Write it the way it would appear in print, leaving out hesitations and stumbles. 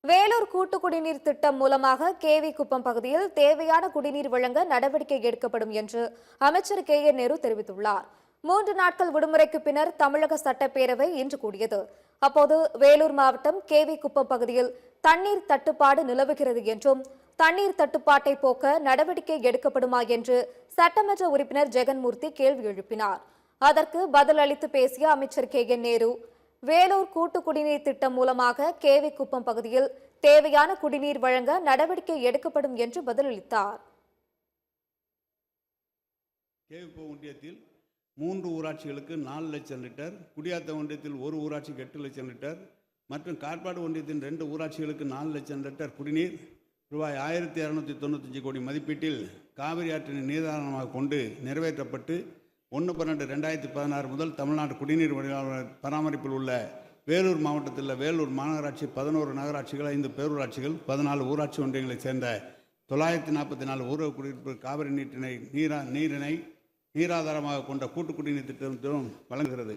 வேலூர் கூட்டு குடிநீர் திட்டம் மூலமாக கேவி குப்பம் பகுதியில் தேவையான குடிநீர் வழங்க நடவடிக்கை எடுக்கப்படும் என்று அமைச்சர் நேரு தெரிவித்துள்ளார். 3 நாட்கள் விடுமுறைக்கு பின்னர் தமிழக சட்டப்பேரவை இன்று கூடியது. அப்போது வேலூர் மாவட்டம் கேவி குப்பம் பகுதியில் தண்ணீர் தட்டுப்பாடு நிலவுகிறது என்றும் தண்ணீர் தட்டுப்பாட்டை போக்க நடவடிக்கை எடுக்கப்படுமா என்று சட்டமன்ற உறுப்பினர் ஜெகன்மூர்த்தி கேள்வி எழுப்பினார். அதற்கு பதில் அளித்து பேசிய அமைச்சர் நேரு, வேலூர் கூட்டு குடிநீர் திட்டம் மூலமாக கேவி குப்பம் பகுதியில் தேவையான குடிநீர் வழங்க நடவடிக்கை எடுக்கப்படும் என்று பதிலளித்தார். கேவிக்குப்பம் ஒன்றியத்தில் 3 ஊராட்சிகளுக்கு 4 லட்சம் லிட்டர், குடியாத்த ஒன்றியத்தில் 1 ஊராட்சிக்கு 8 லட்சம் லிட்டர் மற்றும் காட்பாடு ஒன்றியத்தின் 2 ஊராட்சிகளுக்கு 4 லட்சம் லிட்டர் குடிநீர் ரூபாய் 1295 கோடி மதிப்பீட்டில் காவிரி ஆற்றினை நீராதாரமாக கொண்டு நிறைவேற்றப்பட்டு 1/12/2016 முதல் தமிழ்நாடு குடிநீர் பராமரிப்பில் உள்ள வேலூர் மாவட்டத்தில் வேலூர் மாநகராட்சி 11 நகராட்சிகள், 5 பேரூராட்சிகள், 14 ஊராட்சி ஒன்றியங்களைச் சேர்ந்த 944 ஊரக குடியிருப்பு காவிரி நீரினை நீராதாரமாக கொண்ட கூட்டு குடிநீர் திட்டம் வழங்குகிறது.